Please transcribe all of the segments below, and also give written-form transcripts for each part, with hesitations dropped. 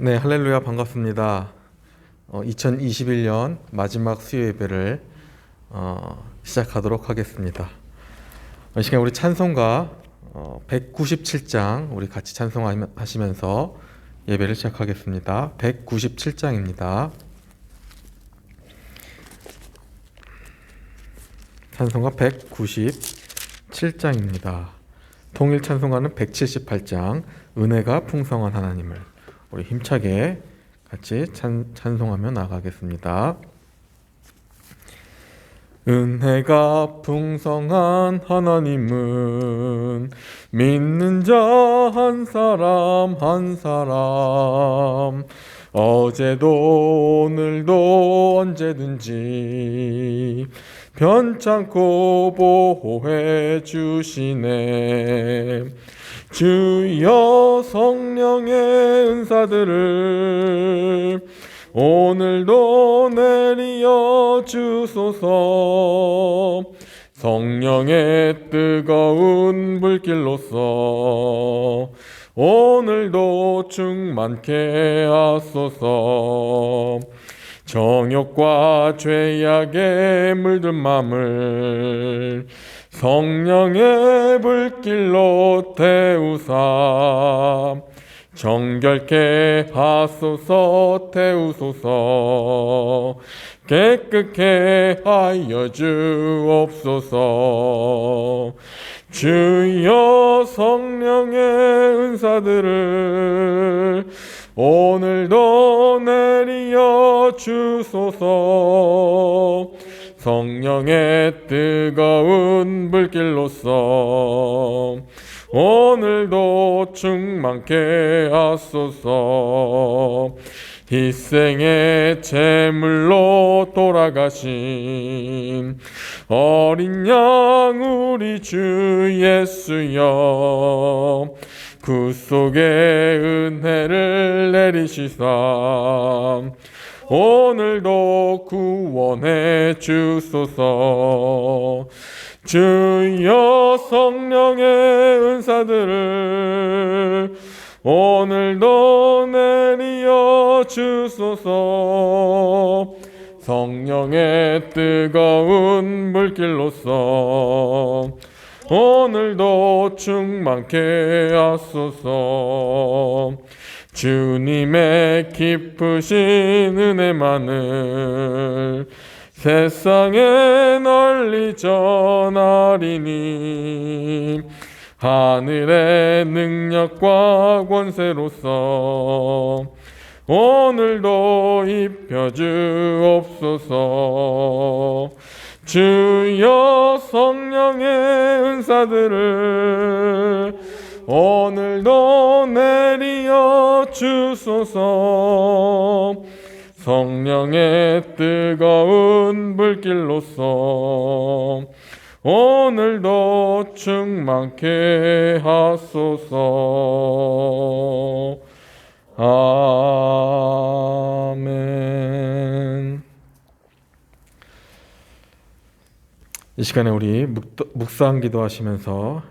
네, 할렐루야 반갑습니다. 2021년 마지막 수요 예배를 시작하도록 하겠습니다. 이 시간 우리 찬송가 197장 우리 같이 찬송하시면서 예배를 시작하겠습니다. 197장입니다. 찬송가 197장입니다. 통일 찬송가는 178장 은혜가 풍성한 하나님을 우리 힘차게 같이 찬송하며 나가겠습니다. 은혜가 풍성한 하나님은 믿는 자 한 사람 한 사람 어제도 오늘도 언제든지 변찮고 보호해 주시네. 주여 성령의 은사들을 오늘도 내리어 주소서. 성령의 뜨거운 불길로서 오늘도 충만케 하소서. 정욕과 죄악에 물든 맘을 성령의 불길로 태우사 정결케 하소서. 태우소서. 깨끗게 하여 주옵소서. 주여 성령의 은사들을 오늘도 내리어 주소서. 성령의 뜨거운 불길로서 오늘도 충만케 하소서. 희생의 제물로 돌아가신 어린 양 우리 주 예수여, 구속의 은혜를 내리시사 오늘도 구원해 주소서. 주여 성령의 은사들을 오늘도 내리어 주소서. 성령의 뜨거운 불길로서 오늘도 충만케 하소서. 주님의 깊으신 은혜만을 세상에 널리 전하리니 하늘의 능력과 권세로서 오늘도 입혀 주옵소서. 주여 성령의 은사들을 오늘도 내리어 주소서. 성령의 뜨거운 불길로서 오늘도 충만케 하소서. 아멘. 이 시간에 우리 묵상 기도하시면서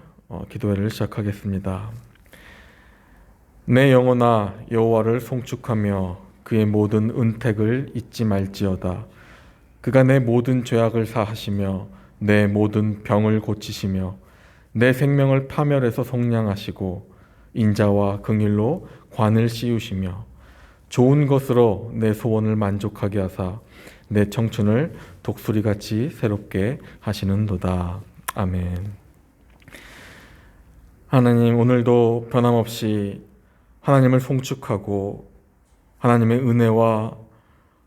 기도회를 시작하겠습니다. 내 영혼아 여호와를 송축하며 그의 모든 은택을 잊지 말지어다. 그가 내 모든 죄악을 사하시며 내 모든 병을 고치시며 내 생명을 파멸해서 속량하시고 인자와 긍휼로 관을 씌우시며 좋은 것으로 내 소원을 만족하게 하사 내 청춘을 독수리같이 새롭게 하시는도다. 아멘. 하나님, 오늘도 변함없이 하나님을 송축하고 하나님의 은혜와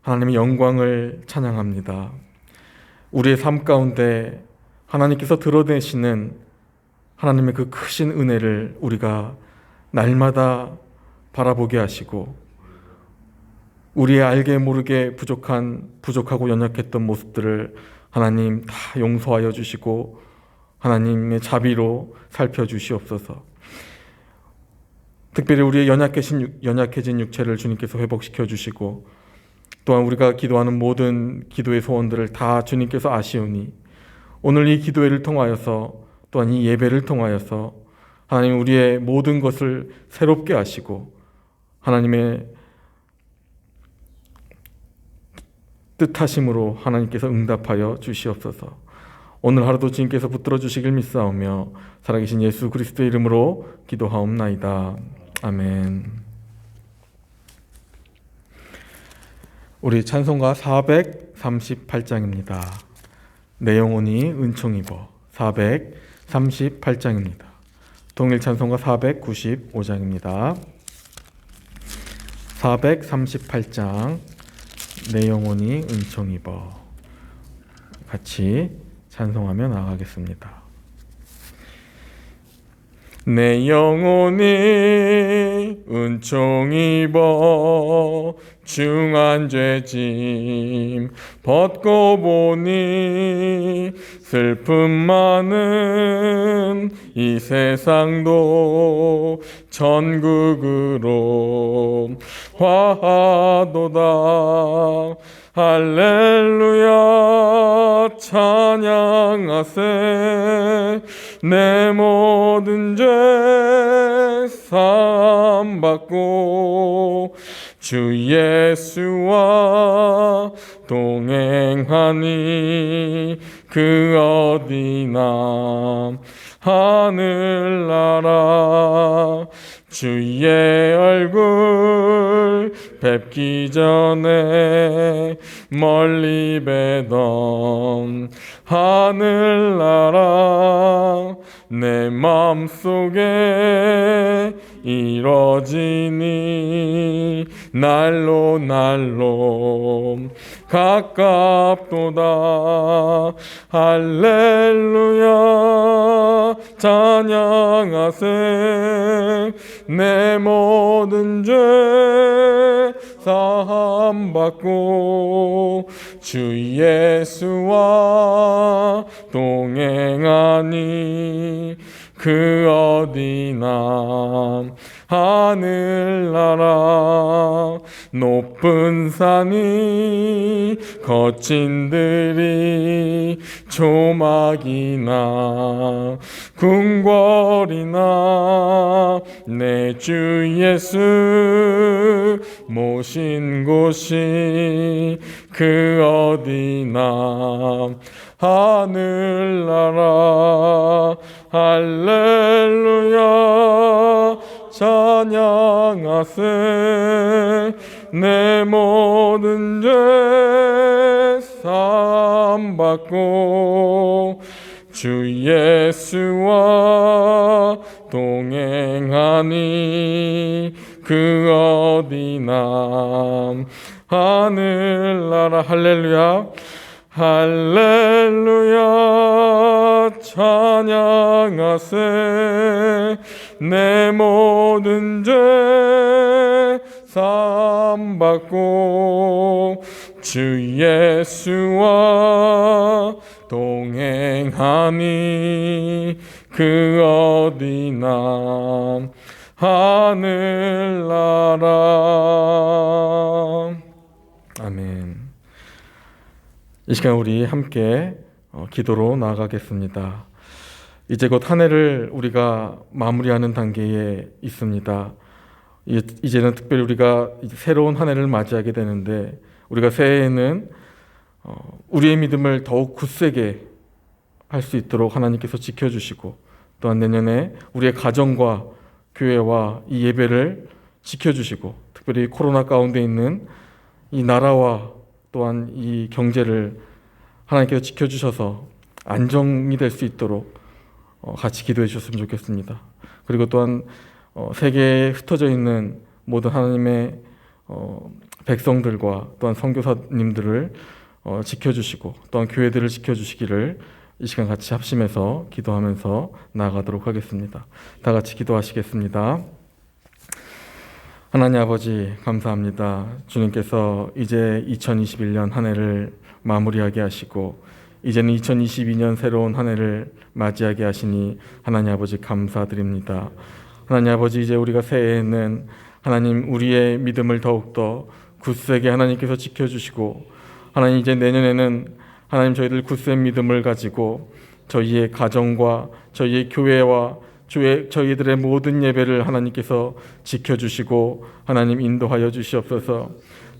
하나님의 영광을 찬양합니다. 우리의 삶 가운데 하나님께서 드러내시는 하나님의 그 크신 은혜를 우리가 날마다 바라보게 하시고 우리의 알게 모르게 부족하고 연약했던 모습들을 하나님 다 용서하여 주시고 하나님의 자비로 살펴주시옵소서. 특별히 우리의 연약해진 육체를 주님께서 회복시켜 주시고 또한 우리가 기도하는 모든 기도의 소원들을 다 주님께서 아시오니 오늘 이 기도회를 통하여서 또한 이 예배를 통하여서 하나님 우리의 모든 것을 새롭게 하시고 하나님의 뜻하심으로 하나님께서 응답하여 주시옵소서. 오늘 하루도 주님께서 붙들어 주시길 믿사오며 살아계신 예수 그리스도의 이름으로 기도하옵나이다. 아멘. 우리 찬송가 438장입니다. 내 영혼이 은총 입어. 438장입니다. 동일 찬송가 495장입니다. 438장 내 영혼이 은총 입어. 같이 찬송하며 나아가겠습니다. 내 영혼이 은총 입어 중한 죄짐 벗고 보니 슬픔 많은 이 세상도 천국으로 화하도다. 할렐루야 찬양하세. 내 모든 죄 사함 받고 주 예수와 동행하니 그 어디나 하늘나라. 주의 얼굴 뵙기 전에 멀리 뵈던 하늘나라. 내 마음속에 이뤄지니 날로 날로 가깝도다. 할렐루야 찬양하세. 내 모든 죄 사함 받고 주 예수와 동행하니 그 어디나 하늘나라. 높은 산이 거친 들이 조막이나 궁궐이나 내 주 예수 모신 곳이 그 어디나 하늘나라. 할렐루야 찬양하세. 내 모든 죄 사함 받고 주 예수와 동행하니 그 어디나 하늘나라. 할렐루야 할렐루야 찬양하세. 내 모든 죄 사함 받고 주 예수와 동행하니 그 어디나 하늘나라. 아멘. 이 시간 우리 함께 기도로 나아가겠습니다. 이제 곧 한 해를 우리가 마무리하는 단계에 있습니다. 이제는 특별히 우리가 새로운 한 해를 맞이하게 되는데, 우리가 새해에는 우리의 믿음을 더욱 굳세게 할 수 있도록 하나님께서 지켜주시고, 또한 내년에 우리의 가정과 교회와 이 예배를 지켜주시고, 특별히 코로나 가운데 있는 이 나라와 또한 이 경제를 하나님께서 지켜주셔서 안정이 될 수 있도록 같이 기도해 주셨으면 좋겠습니다. 그리고 또한 세계에 흩어져 있는 모든 하나님의 백성들과 또한 선교사님들을 지켜주시고, 또한 교회들을 지켜주시기를 이 시간 같이 합심해서 기도하면서 나아가도록 하겠습니다. 다 같이 기도하시겠습니다. 하나님 아버지 감사합니다. 주님께서 이제 2021년 한 해를 마무리하게 하시고 이제는 2022년 새로운 한 해를 맞이하게 하시니 하나님 아버지 감사드립니다. 하나님 아버지, 이제 우리가 새해에는 하나님 우리의 믿음을 더욱더 굳세게 하나님께서 지켜주시고, 하나님 이제 내년에는 하나님 저희들 굳센 믿음을 가지고 저희의 가정과 저희의 교회와 저희들의 모든 예배를 하나님께서 지켜주시고 하나님 인도하여 주시옵소서.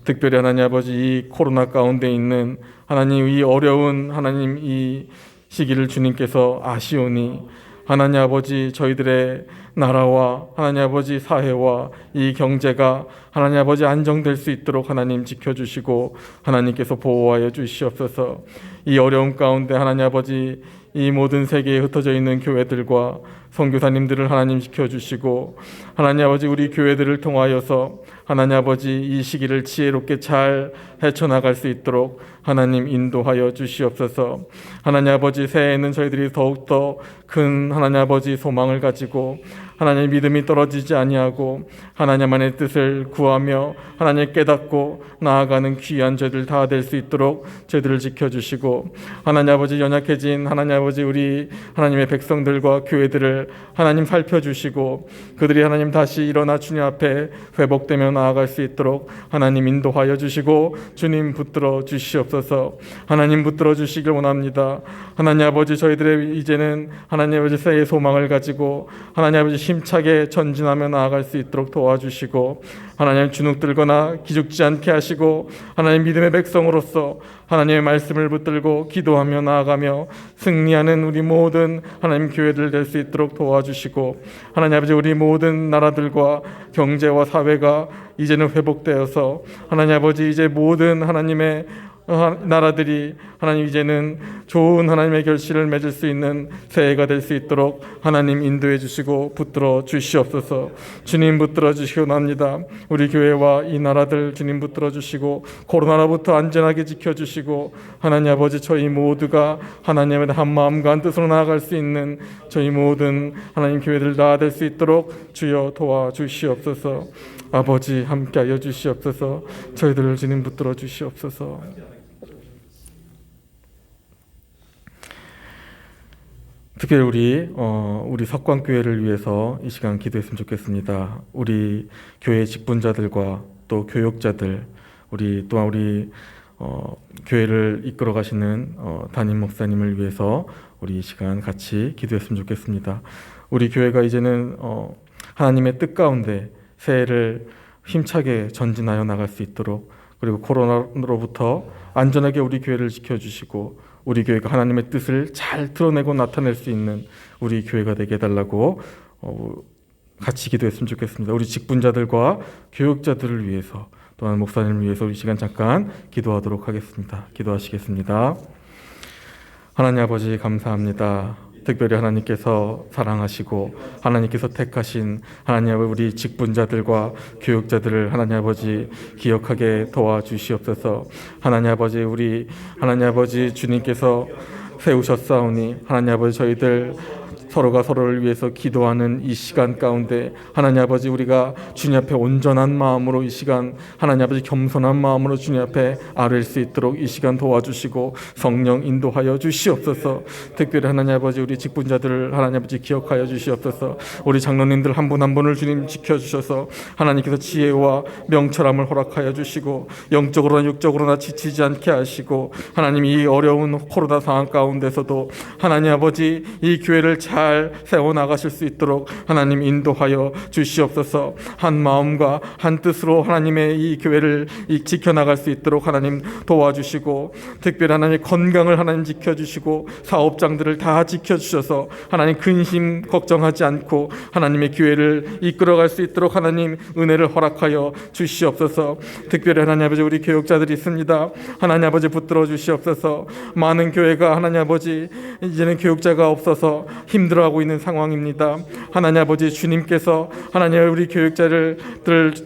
특별히 하나님 아버지 이 코로나 가운데 있는 하나님 이 어려운 하나님 이 시기를 주님께서 아시오니 하나님 아버지 저희들의 나라와 하나님 아버지 사회와 이 경제가 하나님 아버지 안정될 수 있도록 하나님 지켜주시고 하나님께서 보호하여 주시옵소서. 이 어려움 가운데 하나님 아버지 이 모든 세계에 흩어져 있는 교회들과 선교사님들을 하나님 지켜주시고 하나님 아버지 우리 교회들을 통하여서 하나님 아버지 이 시기를 지혜롭게 잘 헤쳐나갈 수 있도록 하나님 인도하여 주시옵소서. 하나님 아버지 새해에는 저희들이 더욱더 큰 하나님 아버지 소망을 가지고 하나님의 믿음이 떨어지지 아니하고 하나님만의 뜻을 구하며 하나님 깨닫고 나아가는 귀한 저희들 다 될 수 있도록 저희들을 지켜주시고 하나님 아버지 연약해진 하나님 아버지 우리 하나님의 백성들과 교회들을 하나님 살펴주시고 그들이 하나님 다시 일어나 주님 앞에 회복되며 나아갈 수 있도록 하나님 인도하여 주시고 주님 붙들어 주시옵소서. 하나님 붙들어 주시길 원합니다. 하나님 아버지 저희들의 이제는 하나님 아버지 새해 소망을 가지고 하나님 아버지 힘차게 전진하며 나아갈 수 있도록 도와주시고 하나님 주눅들거나 기죽지 않게 하시고 하나님 믿음의 백성으로서 하나님의 말씀을 붙들고 기도하며 나아가며 승리하는 우리 모든 하나님 교회들 될 수 있도록 도와주시고 하나님 아버지 우리 모든 나라들과 경제와 사회가 이제는 회복되어서 하나님 아버지 이제 모든 하나님의 나라들이 하나님 이제는 좋은 하나님의 결실을 맺을 수 있는 새해가 될 수 있도록 하나님 인도해 주시고 붙들어 주시옵소서. 주님 붙들어 주시기 원합니다. 우리 교회와 이 나라들 주님 붙들어 주시고 코로나로부터 안전하게 지켜주시고 하나님 아버지 저희 모두가 하나님의 한 마음과 한 뜻으로 나아갈 수 있는 저희 모든 하나님 교회들 다 될 수 있도록 주여 도와주시옵소서. 아버지 함께하여 주시옵소서. 저희들을 주님 붙들어 주시옵소서. 특별히 우리 석광교회를 위해서 이 시간 기도했으면 좋겠습니다. 우리 교회 직분자들과 또 교역자들, 또한 우리 교회를 이끌어 가시는 담임 목사님을 위해서 우리 이 시간 같이 기도했으면 좋겠습니다. 우리 교회가 이제는 하나님의 뜻 가운데 새해를 힘차게 전진하여 나갈 수 있도록 그리고 코로나로부터 안전하게 우리 교회를 지켜주시고 우리 교회가 하나님의 뜻을 잘 드러내고 나타낼 수 있는 우리 교회가 되게 해달라고 같이 기도했으면 좋겠습니다. 우리 직분자들과 교육자들을 위해서 또한 목사님을 위해서 우리 시간 잠깐 기도하도록 하겠습니다. 기도하시겠습니다. 하나님 아버지 감사합니다. 특별히 하나님께서 사랑하시고 하나님께서 택하신 하나님 아버지 우리 직분자들과 교육자들을 하나님 아버지 기억하게 도와주시옵소서. 하나님 아버지 우리 하나님 아버지 주님께서 세우셨사오니 하나님 아버지 저희들 서로가 서로를 위해서 기도하는 이 시간 가운데 하나님 아버지 우리가 주님 앞에 온전한 마음으로 이 시간 하나님 아버지 겸손한 마음으로 주님 앞에 아뢰일 수 있도록 이 시간 도와주시고 성령 인도하여 주시옵소서. 특별히 하나님 아버지 우리 직분자들을 하나님 아버지 기억하여 주시옵소서. 우리 장로님들 한 분 한 분을 주님 지켜주셔서 하나님께서 지혜와 명철함을 허락하여 주시고 영적으로나 육적으로나 지치지 않게 하시고 하나님 이 어려운 코로나 상황 가운데서도 하나님 아버지 이 교회를 잘 세워나가실 수 있도록 하나님 인도하여 주시옵소서. 한 마음과 한 뜻으로 하나님의 이 교회를 지켜나갈 수 있도록 하나님 도와주시고 특별히 하나님의 건강을 하나님 지켜주시고 사업장들을 다 지켜주셔서 하나님 근심 걱정하지 않고 하나님의 교회를 이끌어갈 수 있도록 하나님 은혜를 허락하여 주시옵소서. 특별히 하나님 아버지 우리 교육자들이 있습니다. 하나님 아버지 붙들어 주시옵소서. 많은 교회가 하나님 아버지 이제는 교육자가 없어서 힘들어하고 있는 상황입니다. 하나님 아버지 주님께서 하나님 우리 교육자를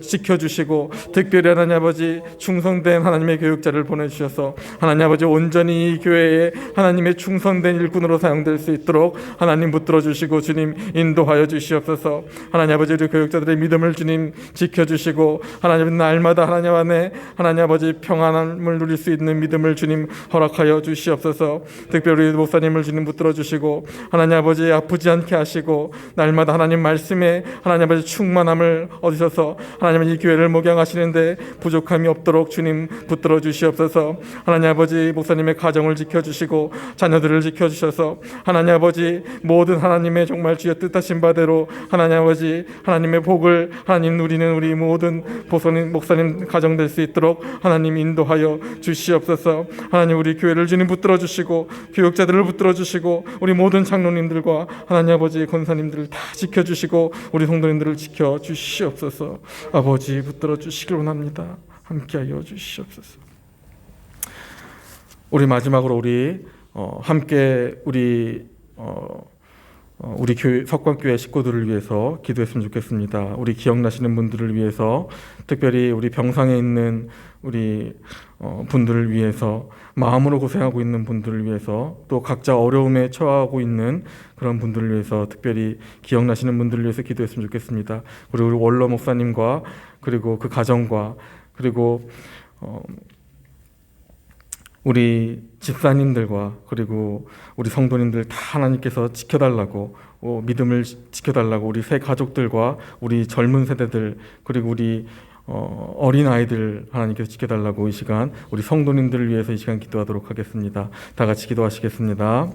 지켜주시고 특별히 하나님 아버지 충성된 하나님의 교육자를 보내주셔서 하나님 아버지 온전히 이 교회에 하나님의 충성된 일꾼으로 사용될 수 있도록 하나님 붙들어 주시고 주님 인도하여 주시옵소서. 하나님 아버지 우리 교육자들의 믿음을 주님 지켜주시고 하나님 날마다 하나님 안에 하나님 아버지 평안함을 누릴 수 있는 믿음을 주님 허락하여 주시옵소서. 특별히 목사님을 주님 붙들어 주시고 하나님 아버지 아프지 않게 하시고 날마다 하나님 말씀에 하나님 아버지 충만함을 얻으셔서 하나님 이 교회를 목양하시는데 부족함이 없도록 주님 붙들어 주시옵소서. 하나님 아버지 목사님의 가정을 지켜주시고 자녀들을 지켜주셔서 하나님 아버지 모든 하나님의 정말 주의 뜻하신 바대로 하나님 아버지 하나님의 복을 하나님 누리는 우리 모든 목사님 가정 될 수 있도록 하나님 인도하여 주시옵소서. 하나님 우리 교회를 주님 붙들어 주시고 교육자들을 붙들어 주시고 우리 모든 장로님들과 하나님 아버지 권사님들을 다 지켜주시고 우리 성도님들을 지켜주시옵소서. 아버지 붙들어 주시길 원합니다. 함께하여 주시옵소서. 우리 마지막으로 우리 함께 우리 교회 석관교회 식구들을 위해서 기도했으면 좋겠습니다. 우리 기억나시는 분들을 위해서 특별히 우리 병상에 있는 우리 분들을 위해서 마음으로 고생하고 있는 분들을 위해서 또 각자 어려움에 처하고 있는 그런 분들을 위해서 특별히 기억나시는 분들을 위해서 기도했으면 좋겠습니다. 그리고 우리 원로 목사님과 그리고 그 가정과 그리고 우리 집사님들과 그리고 우리 성도님들 다 하나님께서 지켜달라고 믿음을 지켜달라고 우리 새 가족들과 우리 젊은 세대들 그리고 우리 어린 아이들 하나님께서 지켜달라고 이 시간 우리 성도님들을 위해서 이 시간 기도하도록 하겠습니다. 다 같이 기도하시겠습니다.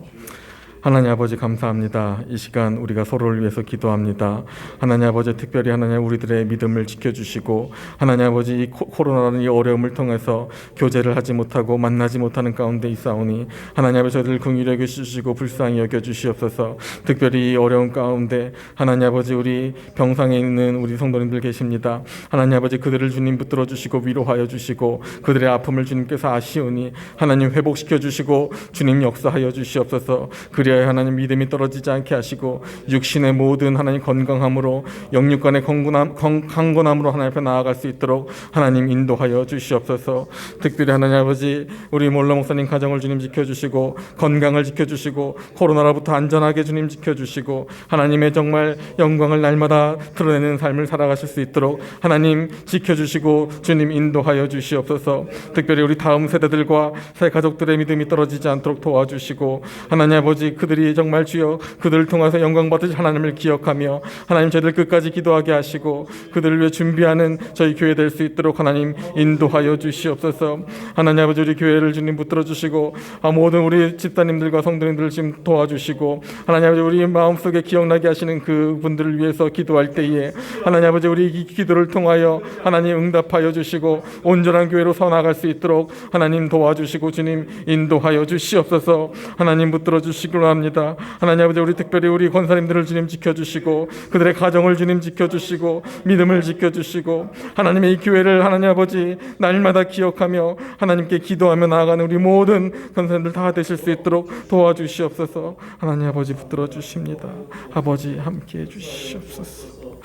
하나님 아버지 감사합니다. 이 시간 우리가 서로를 위해서 기도합니다. 하나님 아버지 특별히 하나님 우리들의 믿음을 지켜주시고 하나님 아버지 이 코로나라는 이 어려움을 통해서 교제를 하지 못하고 만나지 못하는 가운데 있사오니 하나님 아버지 저희를 긍휼히 여겨주시고 불쌍히 여겨주시옵소서. 특별히 이 어려운 가운데 하나님 아버지 우리 병상에 있는 우리 성도님들 계십니다. 하나님 아버지 그들을 주님 붙들어 주시고 위로하여 주시고 그들의 아픔을 주님께서 아시오니 하나님 회복시켜 주시고 주님 역사하여 주시옵소서. 그리하여 하나님 믿음이 떨어지지 않게 하시고 육신의 모든 하나님 건강함으로 영육간의 강건함으로 하나님 앞에 나아갈 수 있도록 하나님 인도하여 주시옵소서. 특별히 하나님 아버지 우리 몰라 목사님 가정을 주님 지켜주시고 건강을 지켜주시고 코로나로부터 안전하게 주님 지켜주시고 하나님의 정말 영광을 날마다 드러내는 삶을 살아가실 수 있도록 하나님 지켜주시고 주님 인도하여 주시옵소서. 특별히 우리 다음 세대들과 새 가족들의 믿음이 떨어지지 않도록 도와주시고 하나님 아버지 그들이 정말 주여 그들을 통해서 영광 받으실 하나님을 기억하며 하나님 저희들 끝까지 기도하게 하시고 그들을 위해 준비하는 저희 교회 될 수 있도록 하나님 인도하여 주시옵소서. 하나님 아버지 우리 교회를 주님 붙들어 주시고 모든 우리 집사님들과 성도님들을 지금 도와주시고 하나님 아버지 우리 마음속에 기억나게 하시는 그 분들을 위해서 기도할 때에 하나님 아버지 우리 이 기도를 통하여 하나님 응답하여 주시고 온전한 교회로 서나갈 수 있도록 하나님 도와주시고 주님 인도하여 주시옵소서. 하나님 붙들어 주시기로 합니다. 하나님 아버지 우리 특별히 우리 권사님들을 주님 지켜주시고 그들의 가정을 주님 지켜주시고 믿음을 지켜주시고 하나님의 이 교회를 하나님 아버지 날마다 기억하며 하나님께 기도하며 나아가는 우리 모든 권사님들 다 되실 수 있도록 도와주시옵소서. 하나님 아버지 붙들어 주십니다. 아버지 함께해 주시옵소서.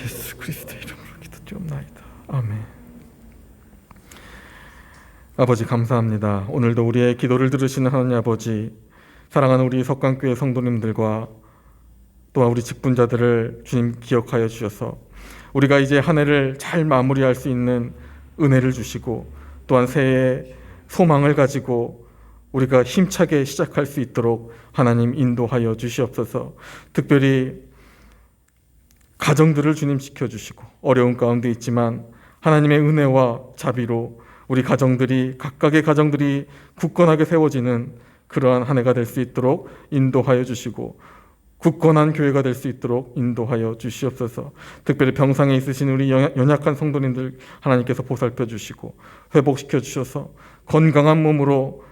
예수 그리스도의 이름으로 기도드리옵나이다. 아멘. 아버지 감사합니다. 오늘도 우리의 기도를 들으시는 하나님 아버지 사랑하는 우리 석관교회 성도님들과 또한 우리 직분자들을 주님 기억하여 주셔서 우리가 이제 한 해를 잘 마무리할 수 있는 은혜를 주시고 또한 새해의 소망을 가지고 우리가 힘차게 시작할 수 있도록 하나님 인도하여 주시옵소서. 특별히 가정들을 주님 지켜주시고 어려운 가운데 있지만 하나님의 은혜와 자비로 우리 가정들이 각각의 가정들이 굳건하게 세워지는 그러한 한 해가 될 수 있도록 인도하여 주시고 굳건한 교회가 될 수 있도록 인도하여 주시옵소서. 특별히 병상에 있으신 우리 연약한 성도님들 하나님께서 보살펴 주시고 회복시켜 주셔서 건강한 몸으로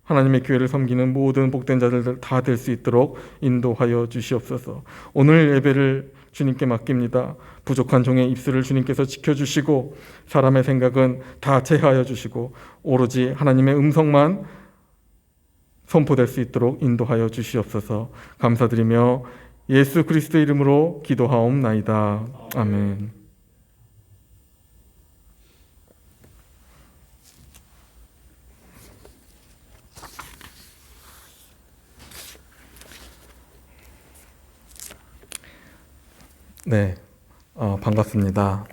하나님의 교회를 섬기는 모든 복된 자들 다 될 수 있도록 인도하여 주시옵소서. 오늘 예배를 주님께 맡깁니다. 부족한 종의 입술을 주님께서 지켜주시고 사람의 생각은 다 제하여 주시고 오로지 하나님의 음성만 선포될 수 있도록 인도하여 주시옵소서. 감사드리며 예수 그리스도 이름으로 기도하옵나이다. 아멘. 네, 반갑습니다.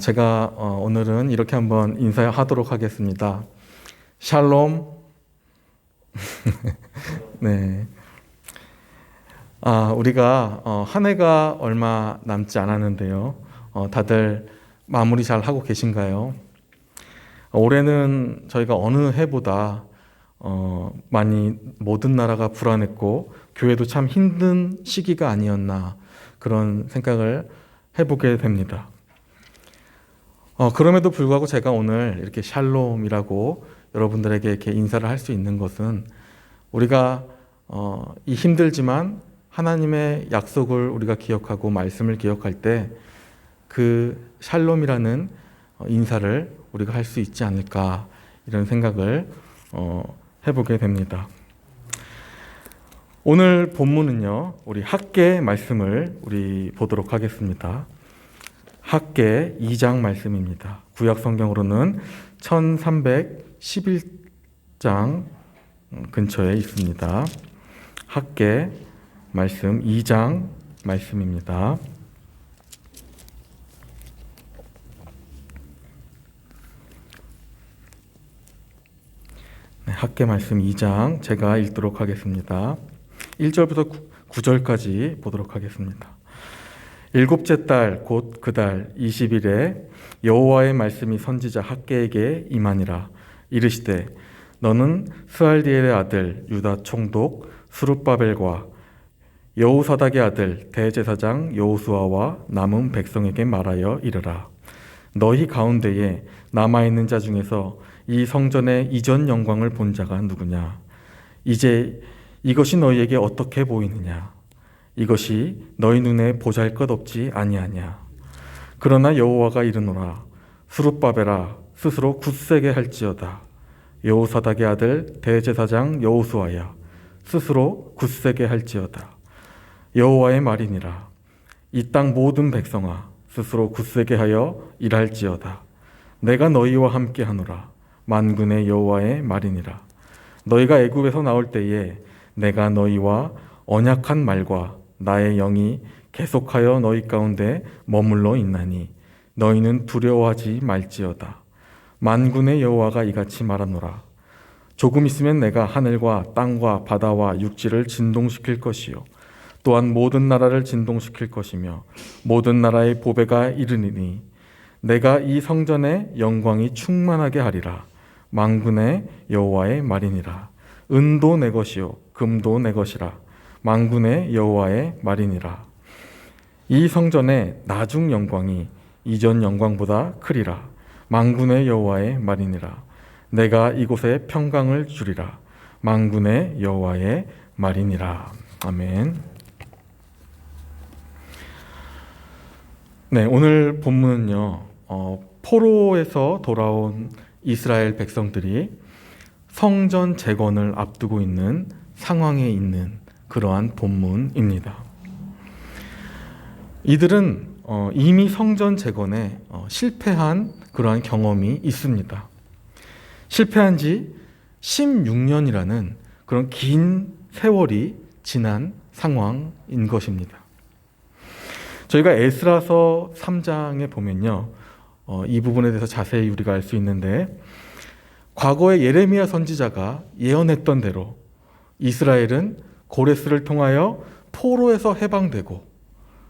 제가 오늘은 이렇게 한번 인사하도록 하겠습니다. 샬롬. 네. 우리가 한 해가 얼마 남지 않았는데요. 다들 마무리 잘 하고 계신가요? 올해는 저희가 어느 해보다 많이 모든 나라가 불안했고 교회도 참 힘든 시기가 아니었나 그런 생각을 해보게 됩니다. 그럼에도 불구하고 제가 오늘 이렇게 샬롬이라고 여러분들에게 이렇게 인사를 할 수 있는 것은 우리가 이 힘들지만 하나님의 약속을 우리가 기억하고 말씀을 기억할 때 그 샬롬이라는 인사를 우리가 할 수 있지 않을까 이런 생각을 해보게 됩니다. 오늘 본문은요, 우리 학개 말씀을 우리 보도록 하겠습니다. 학개 2장 말씀입니다. 구약 성경으로는 1311장 근처에 있습니다. 학개 말씀 2장 말씀입니다. 학개 말씀 2장 제가 읽도록 하겠습니다. 1절부터 9절까지 보도록 하겠습니다. 일곱째 달 곧 그 달 20일에 여호와의 말씀이 선지자 학개에게 임하니라. 이르시되 너는 스알디엘의 아들 유다 총독 스룹바벨과 여호사닥의 아들 대제사장 여호수아와 남은 백성에게 말하여 이르라. 너희 가운데에 남아있는 자 중에서 이 성전의 이전 영광을 본 자가 누구냐? 이제 이것이 너희에게 어떻게 보이느냐? 이것이 너희 눈에 보잘것없지 아니하냐? 그러나 여호와가 이르노라. 스룹바벨아 스스로 굳세게 할지어다. 여호사닥의 아들 대제사장 여호수아야 스스로 굳세게 할지어다. 여호와의 말이니라. 이 땅 모든 백성아 스스로 굳세게 하여 일할지어다. 내가 너희와 함께 하노라. 만군의 여호와의 말이니라. 너희가 애굽에서 나올 때에 내가 너희와 언약한 말과 나의 영이 계속하여 너희 가운데 머물러 있나니 너희는 두려워하지 말지어다. 만군의 여호와가 이같이 말하노라. 조금 있으면 내가 하늘과 땅과 바다와 육지를 진동시킬 것이요 또한 모든 나라를 진동시킬 것이며 모든 나라의 보배가 이르니니 내가 이 성전의 영광이 충만하게 하리라. 만군의 여호와의 말이니라. 은도 내 것이요 금도 내 것이라. 만군의 여호와의 말이니라. 이 성전의 나중 영광이 이전 영광보다 크리라. 만군의 여호와의 말이니라. 내가 이곳에 평강을 주리라. 만군의 여호와의 말이니라. 아멘. 네, 오늘 본문은요, 포로에서 돌아온 이스라엘 백성들이 성전 재건을 앞두고 있는 상황에 있는 그러한 본문입니다. 이들은 이미 성전 재건에 실패한 그러한 경험이 있습니다. 실패한 지 16년이라는 그런 긴 세월이 지난 상황인 것입니다. 저희가 에스라서 3장에 보면요, 이 부분에 대해서 자세히 우리가 알 수 있는데 과거에 예레미야 선지자가 예언했던 대로 이스라엘은 고레스를 통하여 포로에서 해방되고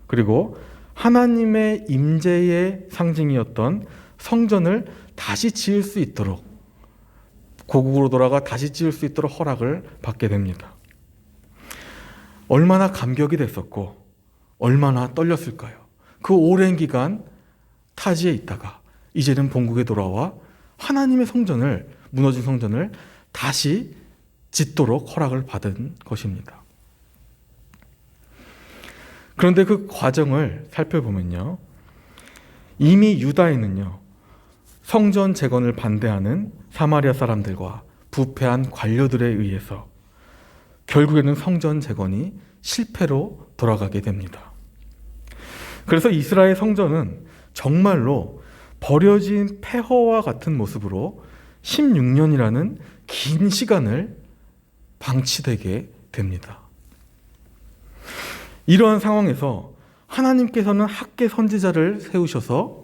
그리고 하나님의 임재의 상징이었던 성전을 다시 지을 수 있도록 고국으로 돌아가 다시 지을 수 있도록 허락을 받게 됩니다. 얼마나 감격이 됐었고 얼마나 떨렸을까요? 그 오랜 기간 타지에 있다가 이제는 본국에 돌아와 하나님의 성전을, 무너진 성전을 다시 짓도록 허락을 받은 것입니다. 그런데 그 과정을 살펴보면요, 이미 유다에는요, 성전 재건을 반대하는 사마리아 사람들과 부패한 관료들에 의해서 결국에는 성전 재건이 실패로 돌아가게 됩니다. 그래서 이스라엘 성전은 정말로 버려진 폐허와 같은 모습으로 16년이라는 긴 시간을 방치되게 됩니다. 이러한 상황에서 하나님께서는 학개 선지자를 세우셔서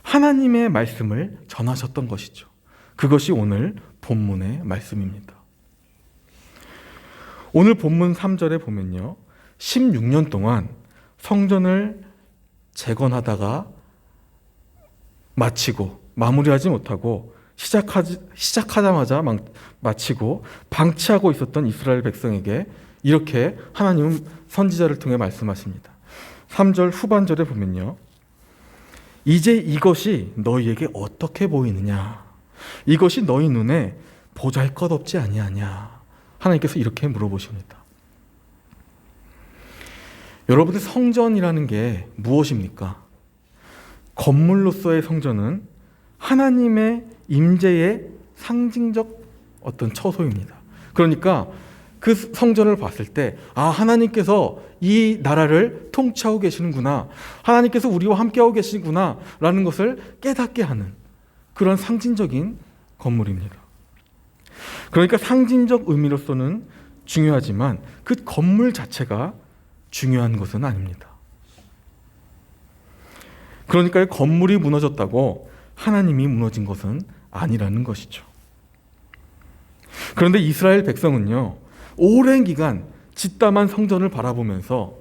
하나님의 말씀을 전하셨던 것이죠. 그것이 오늘 본문의 말씀입니다. 오늘 본문 3절에 보면요, 16년 동안 성전을 재건하다가 마치고 마무리하지 못하고 시작하자마자 마치고 방치하고 있었던 이스라엘 백성에게 이렇게 하나님은 선지자를 통해 말씀하십니다. 3절 후반절에 보면요. 이제 이것이 너희에게 어떻게 보이느냐? 이것이 너희 눈에 보잘것없지 아니하냐? 하나님께서 이렇게 물어보십니다. 여러분들, 성전이라는 게 무엇입니까? 건물로서의 성전은 하나님의 임재의 상징적 어떤 처소입니다. 그러니까 그 성전을 봤을 때, 아, 하나님께서 이 나라를 통치하고 계시는구나, 하나님께서 우리와 함께하고 계시구나 라는 것을 깨닫게 하는 그런 상징적인 건물입니다. 그러니까 상징적 의미로서는 중요하지만 그 건물 자체가 중요한 것은 아닙니다. 그러니까 건물이 무너졌다고 하나님이 무너진 것은 아니라는 것이죠. 그런데 이스라엘 백성은요, 오랜 기간 짓담한 성전을 바라보면서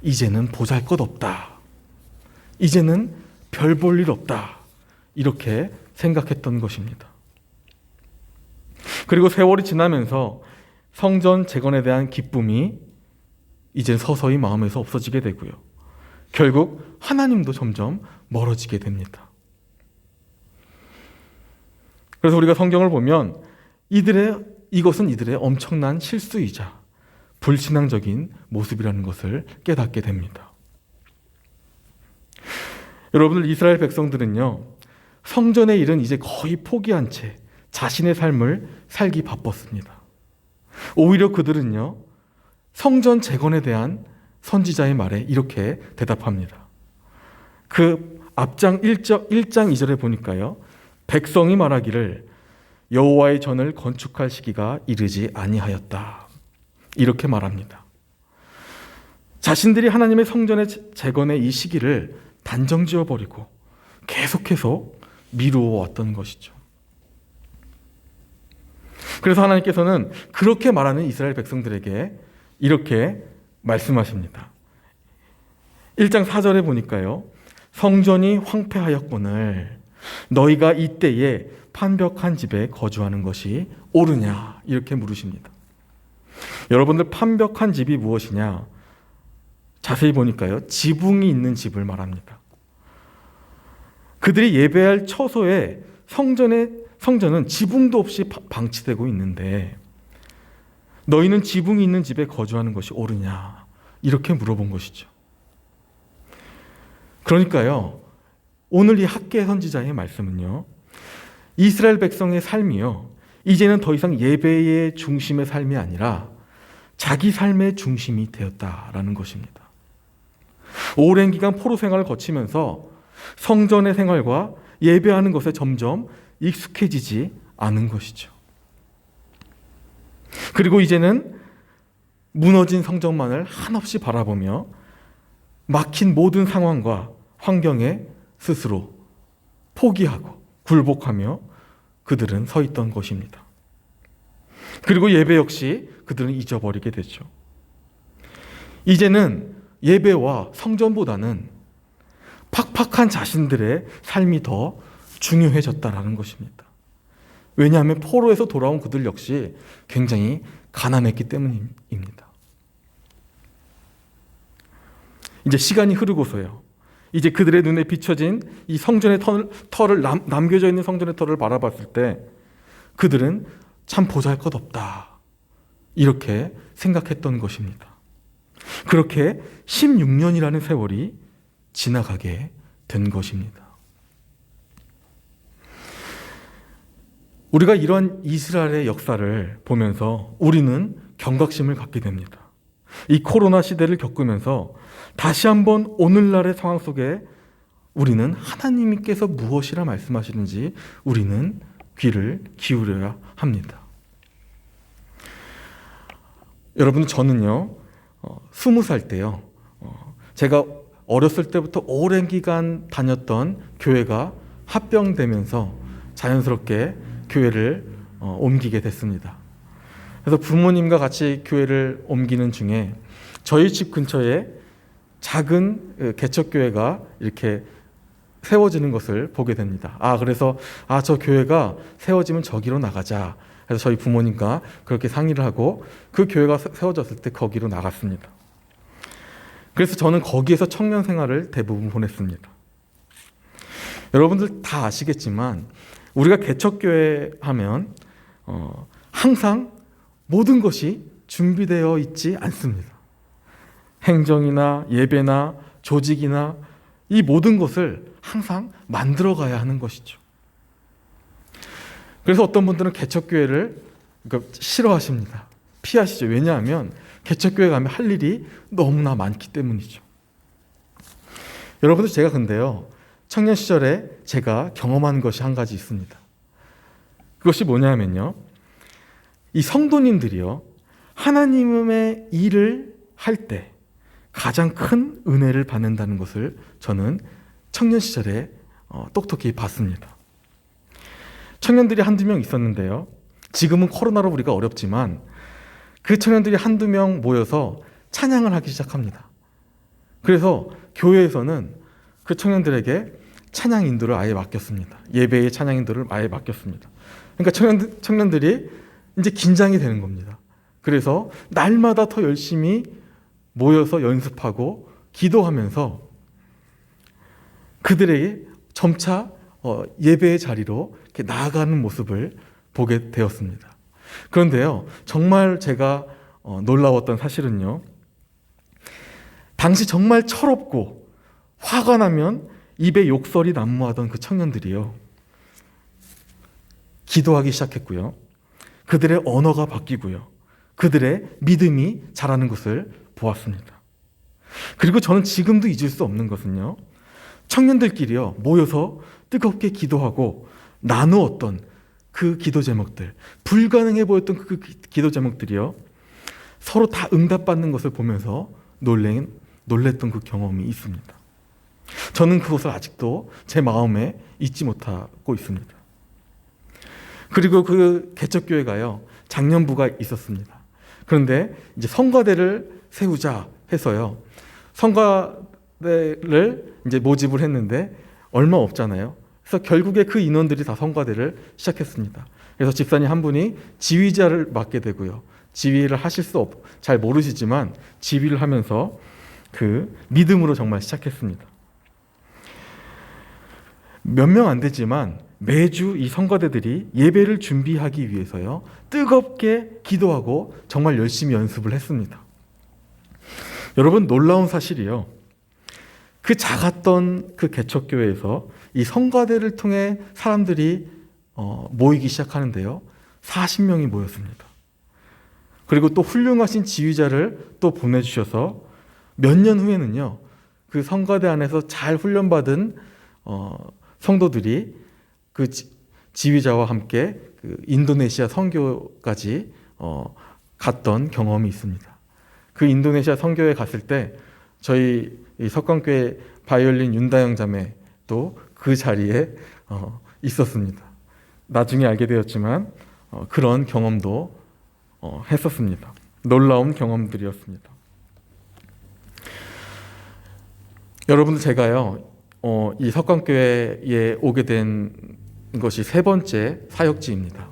이제는 보잘것없다, 이제는 별 볼 일 없다, 이렇게 생각했던 것입니다. 그리고 세월이 지나면서 성전 재건에 대한 기쁨이 이제 서서히 마음에서 없어지게 되고요. 결국 하나님도 점점 멀어지게 됩니다. 그래서 우리가 성경을 보면 이것은 이들의 엄청난 실수이자 불신앙적인 모습이라는 것을 깨닫게 됩니다. 여러분들, 이스라엘 백성들은요, 성전의 일은 이제 거의 포기한 채 자신의 삶을 살기 바빴습니다. 오히려 그들은요, 성전 재건에 대한 선지자의 말에 이렇게 대답합니다. 그 앞장 1장 2절에 보니까요, 백성이 말하기를 여호와의 전을 건축할 시기가 이르지 아니하였다, 이렇게 말합니다. 자신들이 하나님의 성전의 재건의 이 시기를 단정지어버리고 계속해서 미루어 왔던 것이죠. 그래서 하나님께서는 그렇게 말하는 이스라엘 백성들에게 이렇게 말씀하십니다. 1장 4절에 보니까요, 성전이 황폐하였거늘 너희가 이때에 판벽한 집에 거주하는 것이 옳으냐, 이렇게 물으십니다. 여러분들, 판벽한 집이 무엇이냐? 자세히 보니까요, 지붕이 있는 집을 말합니다. 그들이 예배할 처소에 성전은 지붕도 없이 방치되고 있는데 너희는 지붕이 있는 집에 거주하는 것이 옳으냐, 이렇게 물어본 것이죠. 그러니까요, 오늘 이 학개 선지자의 말씀은요, 이스라엘 백성의 삶이요, 이제는 더 이상 예배의 중심의 삶이 아니라 자기 삶의 중심이 되었다라는 것입니다. 오랜 기간 포로 생활을 거치면서 성전의 생활과 예배하는 것에 점점 익숙해지지 않은 것이죠. 그리고 이제는 무너진 성전만을 한없이 바라보며 막힌 모든 상황과 환경에 스스로 포기하고 굴복하며 그들은 서 있던 것입니다. 그리고 예배 역시 그들은 잊어버리게 되죠. 이제는 예배와 성전보다는 팍팍한 자신들의 삶이 더 중요해졌다라는 것입니다. 왜냐하면 포로에서 돌아온 그들 역시 굉장히 가난했기 때문입니다. 이제 시간이 흐르고서요, 이제 그들의 눈에 비춰진 이 성전의 털을 남겨져 있는 성전의 털을 바라봤을 때 그들은 참 보잘것없다, 이렇게 생각했던 것입니다. 그렇게 16년이라는 세월이 지나가게 된 것입니다. 우리가 이런 이스라엘의 역사를 보면서 우리는 경각심을 갖게 됩니다. 이 코로나 시대를 겪으면서 다시 한번 오늘날의 상황 속에 우리는 하나님께서 무엇이라 말씀하시는지 우리는 귀를 기울여야 합니다. 여러분, 저는요, 20살 때요, 제가 어렸을 때부터 오랜 기간 다녔던 교회가 합병되면서 자연스럽게 교회를 옮기게 됐습니다. 그래서 부모님과 같이 교회를 옮기는 중에 저희 집 근처에 작은 개척교회가 이렇게 세워지는 것을 보게 됩니다. 그래서 저 교회가 세워지면 저기로 나가자. 그래서 저희 부모님과 그렇게 상의를 하고 그 교회가 세워졌을 때 거기로 나갔습니다. 그래서 저는 거기에서 청년 생활을 대부분 보냈습니다. 여러분들 다 아시겠지만 우리가 개척교회 하면 항상 모든 것이 준비되어 있지 않습니다. 행정이나 예배나 조직이나 이 모든 것을 항상 만들어 가야 하는 것이죠. 그래서 어떤 분들은 개척교회를 싫어하십니다. 피하시죠. 왜냐하면 개척교회 가면 할 일이 너무나 많기 때문이죠. 여러분들 제가 근데요, 청년 시절에 제가 경험한 것이 한 가지 있습니다. 그것이 뭐냐면요, 이 성도님들이요, 하나님의 일을 할 때 가장 큰 은혜를 받는다는 것을 저는 청년 시절에 똑똑히 봤습니다. 청년들이 한두 명 있었는데요, 지금은 코로나로 우리가 어렵지만 그 청년들이 한두 명 모여서 찬양을 하기 시작합니다. 그래서 교회에서는 그 청년들에게 찬양 인도를 아예 맡겼습니다. 예배의 찬양 인도를 아예 맡겼습니다. 그러니까 청년들이 이제 긴장이 되는 겁니다. 그래서 날마다 더 열심히 모여서 연습하고 기도하면서 그들에게 점차 예배의 자리로 이렇게 나아가는 모습을 보게 되었습니다. 그런데요, 정말 제가 놀라웠던 사실은요, 당시 정말 철없고 화가 나면 입에 욕설이 난무하던 그 청년들이요, 기도하기 시작했고요, 그들의 언어가 바뀌고요, 그들의 믿음이 자라는 것을 보았습니다. 그리고 저는 지금도 잊을 수 없는 것은요, 청년들끼리요 모여서 뜨겁게 기도하고 나누었던 그 기도 제목들, 불가능해 보였던 그 기도 제목들이요, 서로 다 응답받는 것을 보면서 놀랬던 그 경험이 있습니다. 저는 그것을 아직도 제 마음에 잊지 못하고 있습니다. 그리고 그 개척교회가요, 장년부가 있었습니다. 그런데 이제 성가대를 세우자 해서요, 성가대를 이제 모집을 했는데 얼마 없잖아요. 그래서 결국에 그 인원들이 다 성가대를 시작했습니다. 그래서 집사님 한 분이 지휘자를 맡게 되고요, 지휘를 하실 잘 모르시지만 지휘를 하면서 그 믿음으로 정말 시작했습니다. 몇 명 안 되지만 매주 이 성가대들이 예배를 준비하기 위해서요, 뜨겁게 기도하고 정말 열심히 연습을 했습니다. 여러분, 놀라운 사실이요, 그 작았던 그 개척교회에서 이 성가대를 통해 사람들이 모이기 시작하는데요, 40명이 모였습니다. 그리고 또 훌륭하신 지휘자를 또 보내주셔서 몇 년 후에는요, 그 성가대 안에서 잘 훈련받은 성도들이 그 지휘자와 함께 그 인도네시아 선교까지 갔던 경험이 있습니다. 그 인도네시아 선교에 갔을 때 저희 이 석광교회 바이올린 윤다영 자매도 그 자리에 있었습니다. 나중에 알게 되었지만 그런 경험도 했었습니다. 놀라운 경험들이었습니다. 여러분들, 제가요 이 석광교회에 오게 된 것이 3번째 사역지입니다.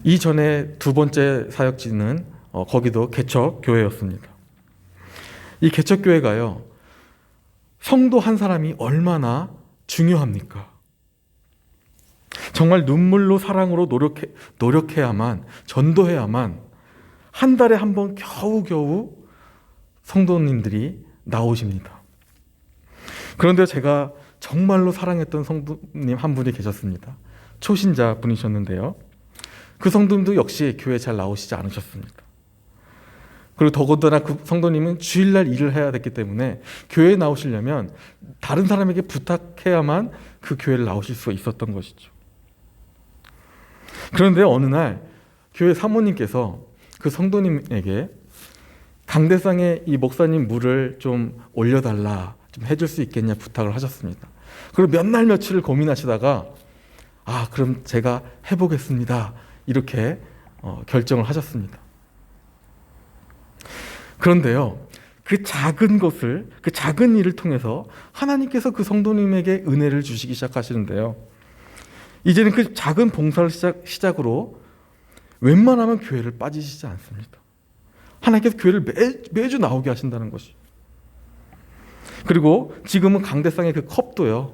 이전에 2번째 사역지는 거기도 개척교회였습니다. 이 개척교회가요, 성도 한 사람이 얼마나 중요합니까? 정말 눈물로 사랑으로 노력해야만, 전도해야만 한 달에 한 번 겨우겨우 성도님들이 나오십니다. 그런데 제가 정말로 사랑했던 성도님 한 분이 계셨습니다. 초신자 분이셨는데요, 그 성도님도 역시 교회 잘 나오시지 않으셨습니다. 그리고 더군다나 그 성도님은 주일날 일을 해야 됐기 때문에 교회에 나오시려면 다른 사람에게 부탁해야만 그 교회를 나오실 수가 있었던 것이죠. 그런데 어느 날 교회 사모님께서 그 성도님에게 강대상에 이 목사님 물을 좀 올려달라, 좀 해줄 수 있겠냐 부탁을 하셨습니다. 그리고 몇 날 며칠을 고민하시다가 그럼 제가 해보겠습니다, 이렇게 결정을 하셨습니다. 그런데요, 그 작은 것을, 그 작은 일을 통해서 하나님께서 그 성도님에게 은혜를 주시기 시작하시는데요. 이제는 그 작은 봉사를 시작으로 웬만하면 교회를 빠지시지 않습니다. 하나님께서 교회를 매주 나오게 하신다는 것이. 그리고 지금은 강대상의 그 컵도요,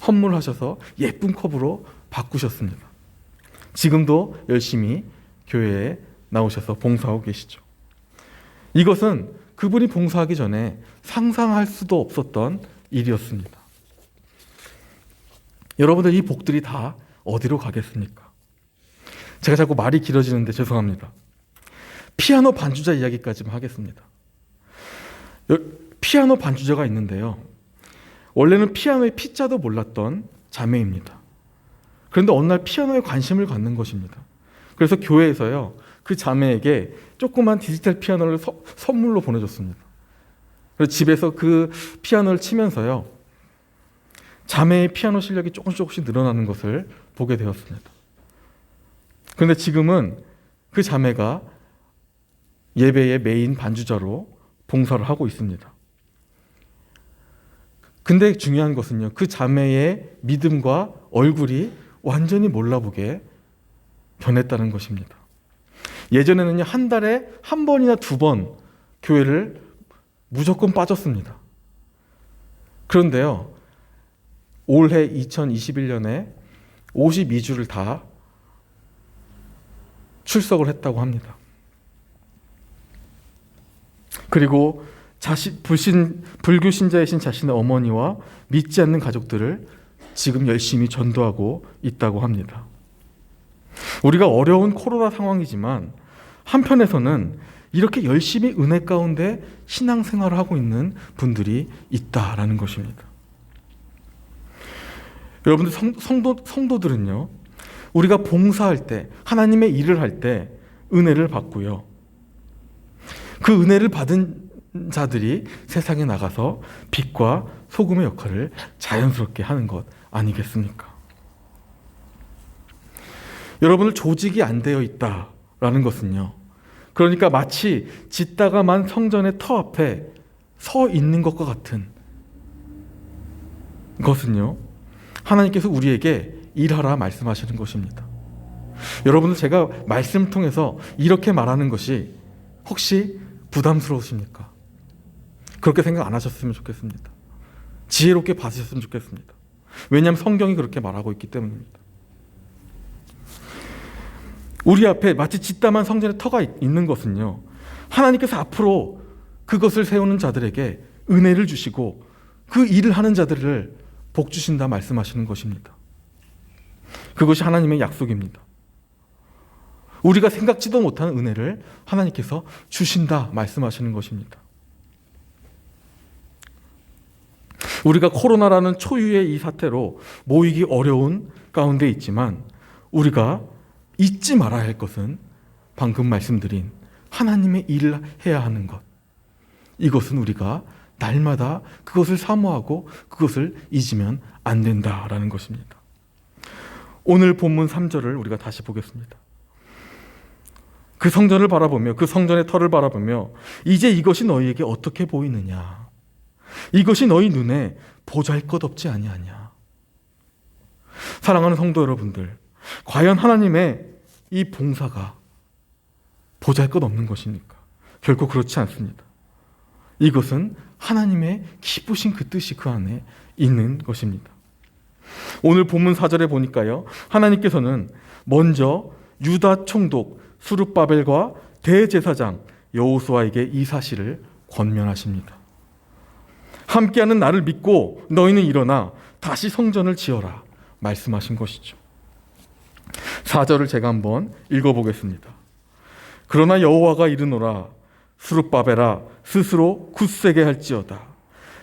헌물하셔서 예쁜 컵으로 바꾸셨습니다. 지금도 열심히 교회에 나오셔서 봉사하고 계시죠. 이것은 그분이 봉사하기 전에 상상할 수도 없었던 일이었습니다. 여러분들, 이 복들이 다 어디로 가겠습니까? 제가 자꾸 말이 길어지는데 죄송합니다. 피아노 반주자 이야기까지만 하겠습니다. 피아노 반주자가 있는데요, 원래는 피아노의 피자도 몰랐던 자매입니다. 그런데 어느 날 피아노에 관심을 갖는 것입니다. 그래서 교회에서요, 그 자매에게 조그만 디지털 피아노를 선물로 보내줬습니다. 그래서 집에서 그 피아노를 치면서요, 자매의 피아노 실력이 조금씩 늘어나는 것을 보게 되었습니다. 그런데 지금은 그 자매가 예배의 메인 반주자로 봉사를 하고 있습니다. 근데 중요한 것은요, 그 자매의 믿음과 얼굴이 완전히 몰라보게 변했다는 것입니다. 예전에는요, 한 달에 한 번이나 두 번 교회를 무조건 빠졌습니다. 그런데요, 올해 2021년에 52주를 다 출석을 했다고 합니다. 그리고 불교 신자이신 자신의 어머니와 믿지 않는 가족들을 지금 열심히 전도하고 있다고 합니다. 우리가 어려운 코로나 상황이지만 한편에서는 이렇게 열심히 은혜 가운데 신앙생활을 하고 있는 분들이 있다라는 것입니다. 여러분들, 성도들은요, 우리가 봉사할 때, 하나님의 일을 할 때 은혜를 받고요, 그 은혜를 받은 자들이 세상에 나가서 빛과 소금의 역할을 자연스럽게 하는 것 아니겠습니까? 여러분들, 조직이 안 되어 있다라는 것은요, 그러니까 마치 짓다가만 성전의 터 앞에 서 있는 것과 같은 것은요, 하나님께서 우리에게 일하라 말씀하시는 것입니다. 여러분들, 제가 말씀을 통해서 이렇게 말하는 것이 혹시 부담스러우십니까? 그렇게 생각 안 하셨으면 좋겠습니다. 지혜롭게 봐주셨으면 좋겠습니다. 왜냐하면 성경이 그렇게 말하고 있기 때문입니다. 우리 앞에 마치 짓다만 성전에 터가 있는 것은요, 하나님께서 앞으로 그것을 세우는 자들에게 은혜를 주시고 그 일을 하는 자들을 복 주신다 말씀하시는 것입니다. 그것이 하나님의 약속입니다. 우리가 생각지도 못하는 은혜를 하나님께서 주신다 말씀하시는 것입니다. 우리가 코로나라는 초유의 이 사태로 모이기 어려운 가운데 있지만 우리가 잊지 말아야 할 것은 방금 말씀드린 하나님의 일을 해야 하는 것. 이것은 우리가 날마다 그것을 사모하고 그것을 잊으면 안 된다라는 것입니다. 오늘 본문 3절을 우리가 다시 보겠습니다. 그 성전을 바라보며, 그 성전의 터를 바라보며, 이제 이것이 너희에게 어떻게 보이느냐? 이것이 너희 눈에 보잘것없지 아니하냐? 사랑하는 성도 여러분들, 과연 하나님의 이 봉사가 보잘것없는 것입니까? 결코 그렇지 않습니다. 이것은 하나님의 기쁘신 그 뜻이 그 안에 있는 것입니다. 오늘 본문 4절에 보니까요, 하나님께서는 먼저 유다 총독 스룹바벨과 대제사장 여호수아에게 이 사실을 권면하십니다. 함께하는 나를 믿고 너희는 일어나 다시 성전을 지어라 말씀하신 것이죠. 4절을 제가 한번 읽어보겠습니다. 그러나 여호와가 이르노라, 스룹바벨아 스스로 굳세게 할지어다.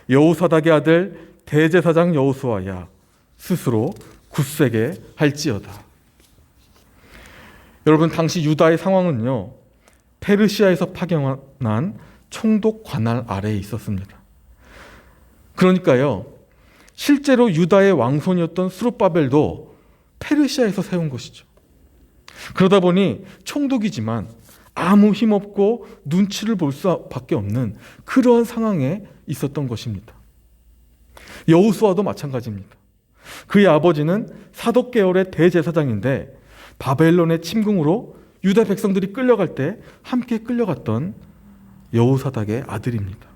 여호사닥의 아들 대제사장 여호수아야 스스로 굳세게 할지어다. 여러분, 당시 유다의 상황은요, 페르시아에서 파견한 총독 관할 아래에 있었습니다. 그러니까요, 실제로 유다의 왕손이었던 스룹바벨도 페르시아에서 세운 것이죠. 그러다 보니 총독이지만 아무 힘없고 눈치를 볼 수밖에 없는 그러한 상황에 있었던 것입니다. 여호수아도 마찬가지입니다. 그의 아버지는 사독 계열의 대제사장인데 바벨론의 침공으로 유다 백성들이 끌려갈 때 함께 끌려갔던 여호사닥의 아들입니다.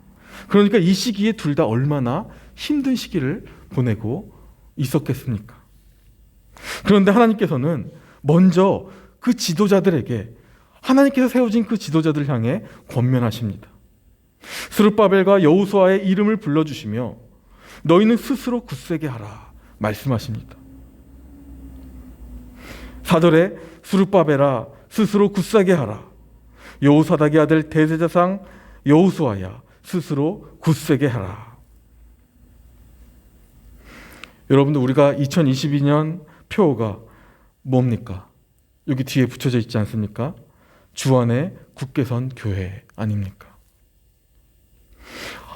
그러니까 이 시기에 둘 다 얼마나 힘든 시기를 보내고 있었겠습니까? 그런데 하나님께서는 먼저 그 지도자들에게, 하나님께서 세워진 그 지도자들 향해 권면하십니다. 스룹바벨과 여호수아의 이름을 불러주시며 너희는 스스로 굳세게 하라 말씀하십니다. 4절에 스룹바벨아 스스로 굳세게 하라, 여호사닥의 아들 대제사장 여호수아야 스스로 굳세게 하라. 여러분들, 우리가 2022년 표어가 뭡니까? 여기 뒤에 붙여져 있지 않습니까? 주 안에 굳게 선 교회 아닙니까?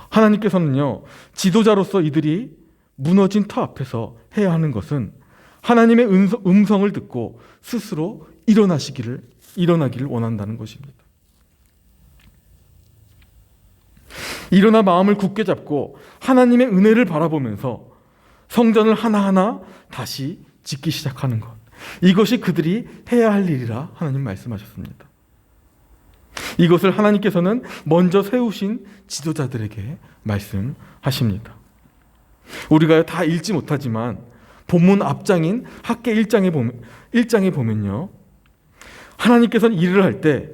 하나님께서는요, 지도자로서 이들이 무너진 터 앞에서 해야 하는 것은 하나님의 음성을 듣고 스스로 일어나기를 원한다는 것입니다. 일어나 마음을 굳게 잡고 하나님의 은혜를 바라보면서 성전을 하나하나 다시 짓기 시작하는 것, 이것이 그들이 해야 할 일이라 하나님 말씀하셨습니다. 이것을 하나님께서는 먼저 세우신 지도자들에게 말씀하십니다. 우리가 다 읽지 못하지만 본문 앞장인 학개 1장에 보면요, 하나님께서는 일을 할 때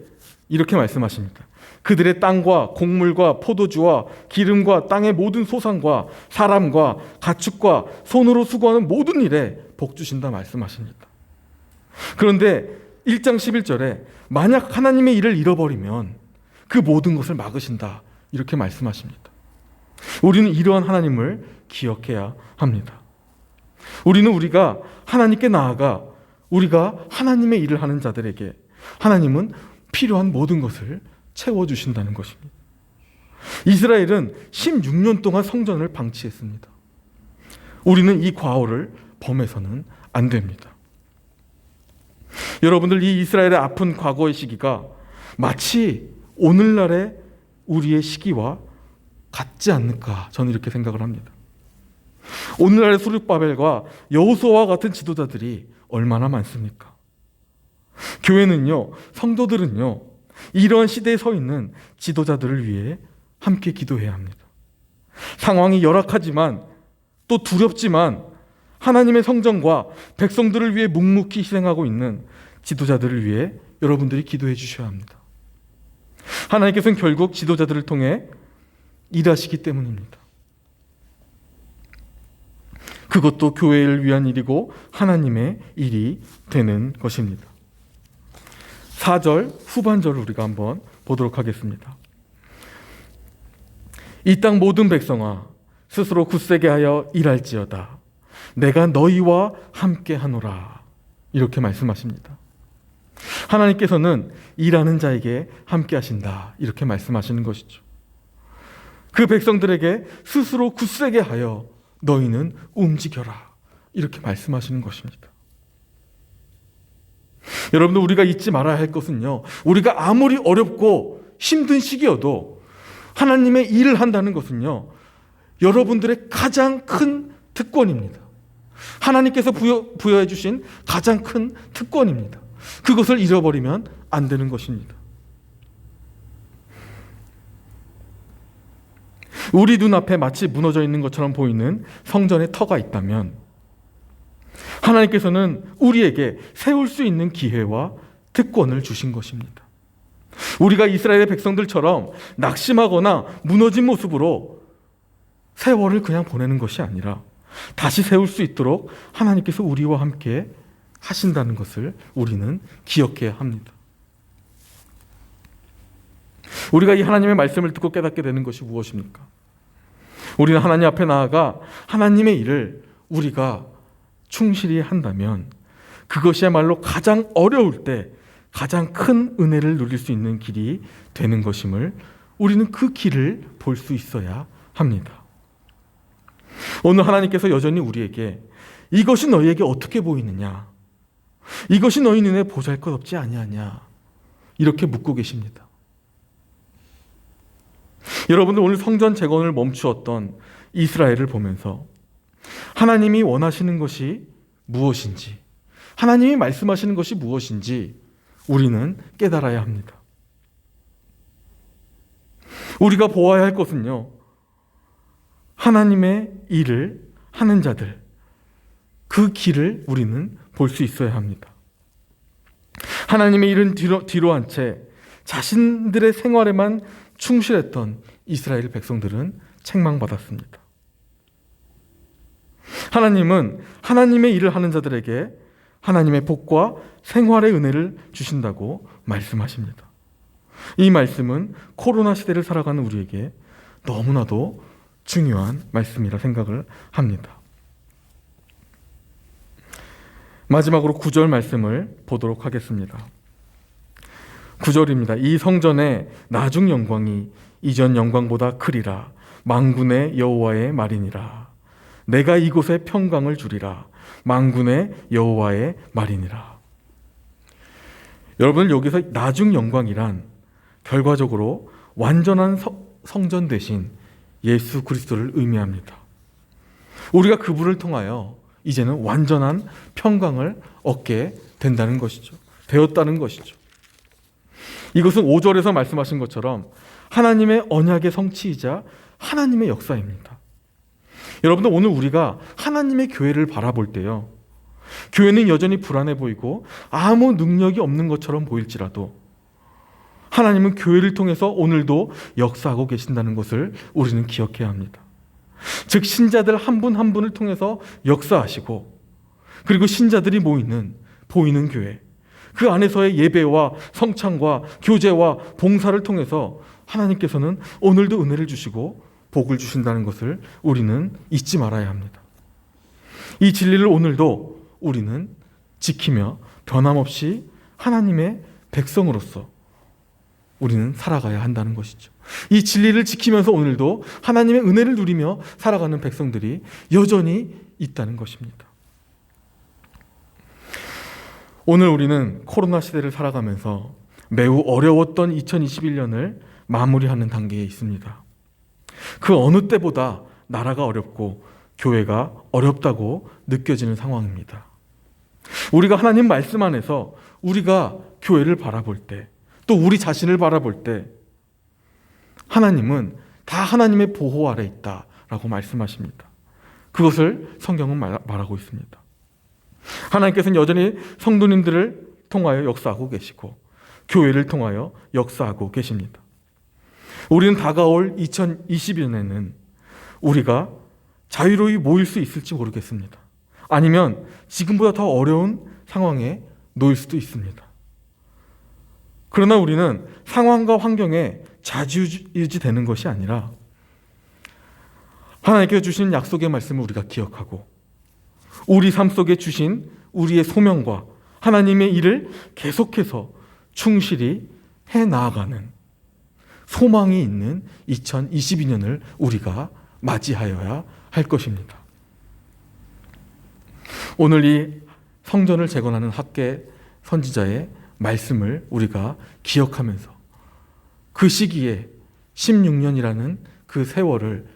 이렇게 말씀하십니다. 그들의 땅과 곡물과 포도주와 기름과 땅의 모든 소산과 사람과 가축과 손으로 수고하는 모든 일에 복 주신다 말씀하십니다. 그런데 1장 11절에 만약 하나님의 일을 잃어버리면 그 모든 것을 막으신다 이렇게 말씀하십니다. 우리는 이러한 하나님을 기억해야 합니다. 우리가 하나님께 나아가 우리가 하나님의 일을 하는 자들에게 하나님은 필요한 모든 것을 채워주신다는 것입니다. 이스라엘은 16년 동안 성전을 방치했습니다. 우리는 이 과오를 범해서는 안 됩니다. 여러분들, 이 이스라엘의 아픈 과거의 시기가 마치 오늘날의 우리의 시기와 같지 않을까, 저는 이렇게 생각을 합니다. 오늘날의 스룹바벨과 여호수아와 같은 지도자들이 얼마나 많습니까? 교회는요, 성도들은요, 이러한 시대에 서 있는 지도자들을 위해 함께 기도해야 합니다. 상황이 열악하지만 또 두렵지만 하나님의 성전과 백성들을 위해 묵묵히 희생하고 있는 지도자들을 위해 여러분들이 기도해 주셔야 합니다. 하나님께서는 결국 지도자들을 통해 일하시기 때문입니다. 그것도 교회를 위한 일이고 하나님의 일이 되는 것입니다. 4절 후반절을 우리가 한번 보도록 하겠습니다. 이 땅 모든 백성아 스스로 굳세게 하여 일할지어다. 내가 너희와 함께 하노라. 이렇게 말씀하십니다. 하나님께서는 일하는 자에게 함께 하신다 이렇게 말씀하시는 것이죠. 그 백성들에게 스스로 굳세게 하여 너희는 움직여라 이렇게 말씀하시는 것입니다. 여러분들, 우리가 잊지 말아야 할 것은요, 우리가 아무리 어렵고 힘든 시기여도 하나님의 일을 한다는 것은요, 여러분들의 가장 큰 특권입니다. 하나님께서 부여해 주신 가장 큰 특권입니다. 그것을 잃어버리면 안 되는 것입니다. 우리 눈앞에 마치 무너져 있는 것처럼 보이는 성전의 터가 있다면 하나님께서는 우리에게 세울 수 있는 기회와 특권을 주신 것입니다. 우리가 이스라엘의 백성들처럼 낙심하거나 무너진 모습으로 세월을 그냥 보내는 것이 아니라 다시 세울 수 있도록 하나님께서 우리와 함께 하신다는 것을 우리는 기억해야 합니다. 우리가 이 하나님의 말씀을 듣고 깨닫게 되는 것이 무엇입니까? 우리는 하나님 앞에 나아가 하나님의 일을 우리가 충실히 한다면 그것이야말로 가장 어려울 때 가장 큰 은혜를 누릴 수 있는 길이 되는 것임을 우리는 그 길을 볼 수 있어야 합니다. 오늘 하나님께서 여전히 우리에게 이것이 너희에게 어떻게 보이느냐? 이것이 너희 눈에 보잘것없지 아니하냐? 이렇게 묻고 계십니다. 여러분들 오늘 성전 재건을 멈추었던 이스라엘을 보면서 하나님이 원하시는 것이 무엇인지, 하나님이 말씀하시는 것이 무엇인지 우리는 깨달아야 합니다. 우리가 보아야 할 것은요, 하나님의 일을 하는 자들, 그 길을 우리는 볼 수 있어야 합니다. 하나님의 일은 뒤로 한 채 자신들의 생활에만 충실했던 이스라엘 백성들은 책망받았습니다. 하나님은 하나님의 일을 하는 자들에게 하나님의 복과 생활의 은혜를 주신다고 말씀하십니다. 이 말씀은 코로나 시대를 살아가는 우리에게 너무나도 중요한 말씀이라 생각을 합니다. 마지막으로 9절 말씀을 보도록 하겠습니다. 9절입니다. 이 성전의 나중 영광이 이전 영광보다 크리라. 만군의 여호와의 말이니라. 내가 이곳에 평강을 주리라. 만군의 여호와의 말이니라. 여러분, 여기서 나중 영광이란 결과적으로 완전한 성전 대신 예수 그리스도를 의미합니다. 우리가 그분을 통하여 이제는 완전한 평강을 얻게 된다는 것이죠. 되었다는 것이죠. 이것은 5절에서 말씀하신 것처럼 하나님의 언약의 성취이자 하나님의 역사입니다. 여러분들, 오늘 우리가 하나님의 교회를 바라볼 때요, 교회는 여전히 불안해 보이고 아무 능력이 없는 것처럼 보일지라도 하나님은 교회를 통해서 오늘도 역사하고 계신다는 것을 우리는 기억해야 합니다. 즉, 신자들 한 분 한 분을 통해서 역사하시고, 그리고 신자들이 보이는 교회, 그 안에서의 예배와 성찬과 교제와 봉사를 통해서 하나님께서는 오늘도 은혜를 주시고 복을 주신다는 것을 우리는 잊지 말아야 합니다. 이 진리를 오늘도 우리는 지키며 변함없이 하나님의 백성으로서 우리는 살아가야 한다는 것이죠. 이 진리를 지키면서 오늘도 하나님의 은혜를 누리며 살아가는 백성들이 여전히 있다는 것입니다. 오늘 우리는 코로나 시대를 살아가면서 매우 어려웠던 2021년을 마무리하는 단계에 있습니다. 그 어느 때보다 나라가 어렵고 교회가 어렵다고 느껴지는 상황입니다. 우리가 하나님 말씀 안에서 우리가 교회를 바라볼 때, 또 우리 자신을 바라볼 때 하나님은 다 하나님의 보호 아래 있다라고 말씀하십니다. 그것을 성경은 말하고 있습니다. 하나님께서는 여전히 성도님들을 통하여 역사하고 계시고 교회를 통하여 역사하고 계십니다. 우리는 다가올 2022년에는 우리가 자유로이 모일 수 있을지 모르겠습니다. 아니면 지금보다 더 어려운 상황에 놓일 수도 있습니다. 그러나 우리는 상황과 환경에 좌지우지되는 것이 아니라 하나님께서 주신 약속의 말씀을 우리가 기억하고 우리 삶 속에 주신 우리의 소명과 하나님의 일을 계속해서 충실히 해나가는 소망이 있는 2022년을 우리가 맞이하여야 할 것입니다. 오늘 이 성전을 재건하는 학계 선지자의 말씀을 우리가 기억하면서 그 시기에 16년이라는 그 세월을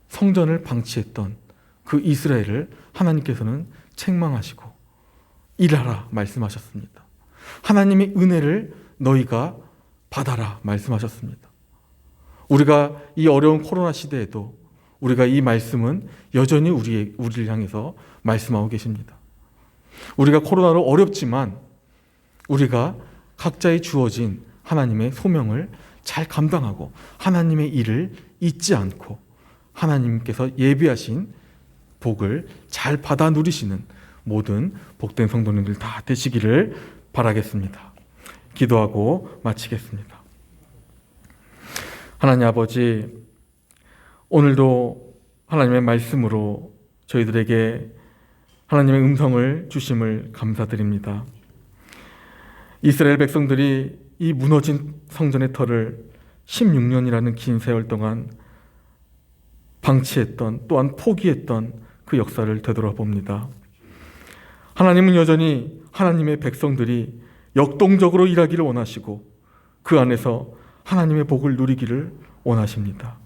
성전을 방치했던 그 이스라엘을 하나님께서는 책망하시고 일하라 말씀하셨습니다. 하나님의 은혜를 너희가 받아라 말씀하셨습니다. 우리가 이 어려운 코로나 시대에도 우리가 이 말씀은 여전히 우리를 향해서 말씀하고 계십니다. 우리가 코로나로 어렵지만 우리가 각자의 주어진 하나님의 소명을 잘 감당하고 하나님의 일을 잊지 않고 하나님께서 예비하신 복을 잘 받아 누리시는 모든 복된 성도님들 다 되시기를 바라겠습니다. 기도하고 마치겠습니다. 하나님 아버지, 오늘도 하나님의 말씀으로 저희들에게 하나님의 음성을 주심을 감사드립니다. 이스라엘 백성들이 이 무너진 성전의 터를 16년이라는 긴 세월 동안 방치했던, 또한 포기했던 그 역사를 되돌아봅니다. 하나님은 여전히 하나님의 백성들이 역동적으로 일하기를 원하시고 그 안에서 하나님의 복을 누리기를 원하십니다.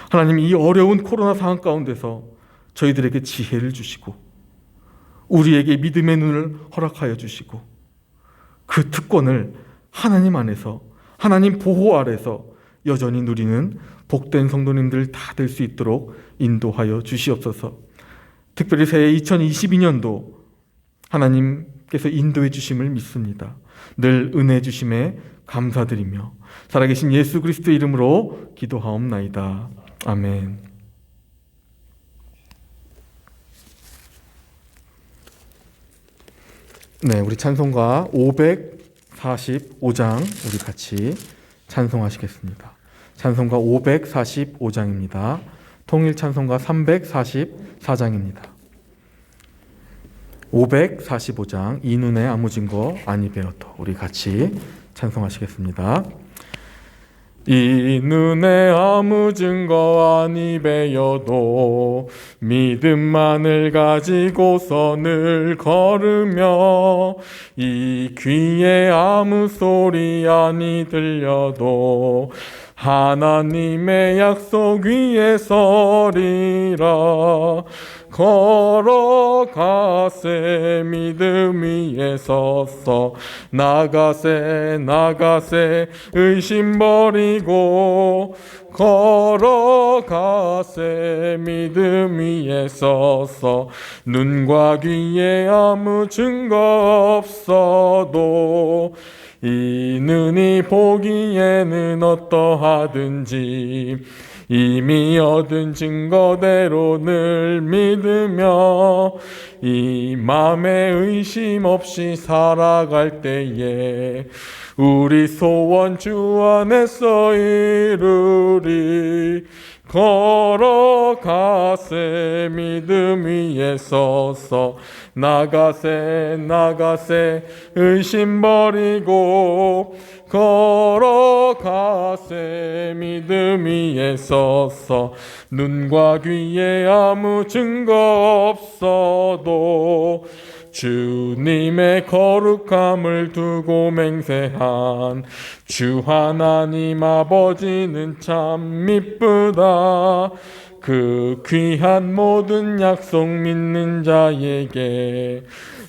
하나님, 이 어려운 코로나 상황 가운데서 저희들에게 지혜를 주시고 우리에게 믿음의 눈을 허락하여 주시고 그 특권을 하나님 안에서, 하나님 보호 아래서 여전히 누리는 복된 성도님들 다 될 수 있도록 인도하여 주시옵소서. 특별히 새해 2022년도 하나님께서 인도해 주심을 믿습니다. 늘 은혜 주심에 감사드리며 살아계신 예수 그리스도의 이름으로 기도하옵나이다. 아멘. 네, 우리 찬송가 545장 우리 같이 찬송하시겠습니다. 찬송가 545장입니다. 통일 찬송가 344장입니다. 545장 이 눈에 아무 증거 아니 배어도 우리 같이 찬송하시겠습니다. 이 눈에 아무 증거 아니 배어도 믿음만을 가지고서 늘 걸으며 이 귀에 아무 소리 아니 들려도 하나님의 약속 위에 서리라. 걸어가세 믿음 위에 서서 나가세 나가세 의심 버리고 걸어가세 믿음 위에 서서 눈과 귀에 아무 증거 없어도 이 눈이 보기에는 어떠하든지 이미 얻은 증거대로 늘 믿으며 이 맘에 의심 없이 살아갈 때에 우리 소원 주 안에서 이루리. 걸어가세 믿음 위에 서서 나가세 나가세 의심 버리고 걸어가세 믿음 위에 서서 눈과 귀에 아무 증거 없어도 주님의 거룩함을 두고 맹세한 주 하나님 아버지는 참 미쁘다. 그 귀한 모든 약속 믿는 자에게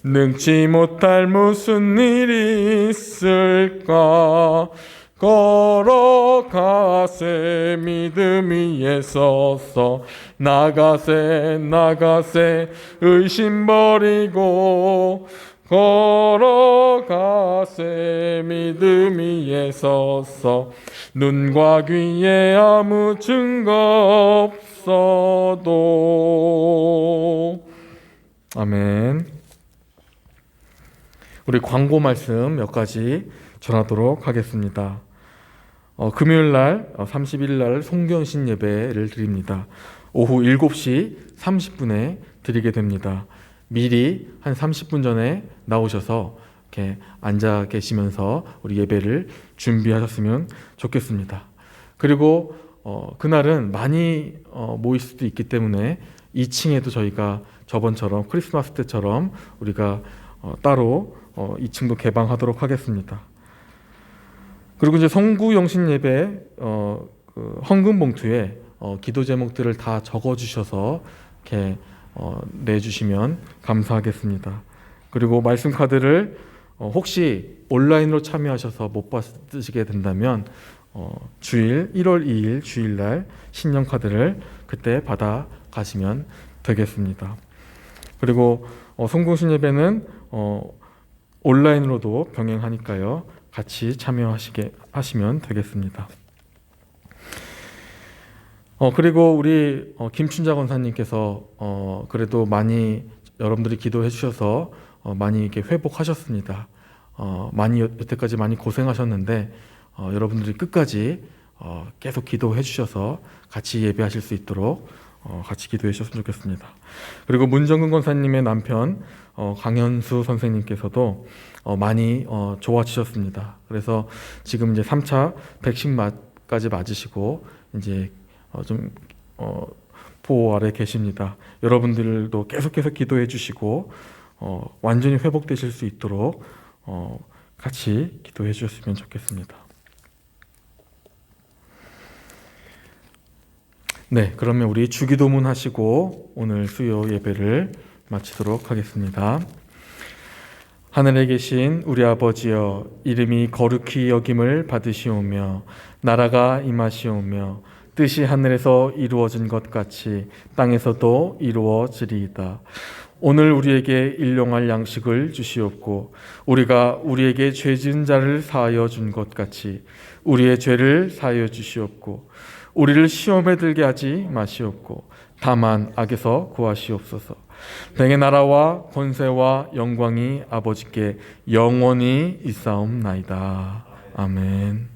능치 못할 무슨 일이 있을까. 걸어가세 믿음 위에 서서 나가세 나가세 의심 버리고 걸어가세 믿음 위에 서서 눈과 귀에 아무 증거 없어도. 아멘. 우리 광고 말씀 몇 가지 전하도록 하겠습니다. 금요일 날 30일 날 송견신 예배를 드립니다. 오후 7시 30분에 드리게 됩니다. 미리 한 30분 전에 나오셔서 이렇게 앉아 계시면서 우리 예배를 준비하셨으면 좋겠습니다. 그리고 그날은 많이 모일 수도 있기 때문에 2층에도 저희가 저번처럼 크리스마스 때처럼 우리가 따로 2층도 개방하도록 하겠습니다. 그리고 이제 성구 영신 예배 그 헌금 봉투에 기도 제목들을 다 적어주셔서 이렇게 내주시면 감사하겠습니다. 그리고 말씀 카드를 혹시 온라인으로 참여하셔서 못 받으시게 된다면 주일 1월 2일 주일날 신년 카드를 그때 받아 가시면 되겠습니다. 그리고 성공신 예배는 온라인으로도 병행하니까요. 같이 참여하시면 되겠습니다. 그리고 우리 김춘자 권사님께서 그래도 많이 여러분들이 기도해 주셔서 많이 이렇게 회복하셨습니다. 많이 여태까지 많이 고생하셨는데 여러분들이 끝까지 계속 기도해 주셔서 같이 예배하실 수 있도록 같이 기도해 주셨으면 좋겠습니다. 그리고 문정근 권사님의 남편 강현수 선생님께서도 많이 좋아지셨습니다. 그래서 지금 이제 3차 백신까지 맞으시고 이제 좀 보호 아래 계십니다. 여러분들도 계속해서 기도해 주시고 완전히 회복되실 수 있도록 같이 기도해 주셨으면 좋겠습니다. 네, 그러면 우리 주기도문 하시고 오늘 수요 예배를 마치도록 하겠습니다. 하늘에 계신 우리 아버지여, 이름이 거룩히 여김을 받으시오며 나라가 임하시오며 뜻이 하늘에서 이루어진 것 같이 땅에서도 이루어지리이다. 오늘 우리에게 일용할 양식을 주시옵고 우리가 우리에게 죄 지은 자를 사하여 준 것 같이 우리의 죄를 사하여 주시옵고 우리를 시험에 들게 하지 마시옵고 다만 악에서 구하시옵소서. 내게 나라와 권세와 영광이 아버지께 영원히 있사옵나이다. 아멘.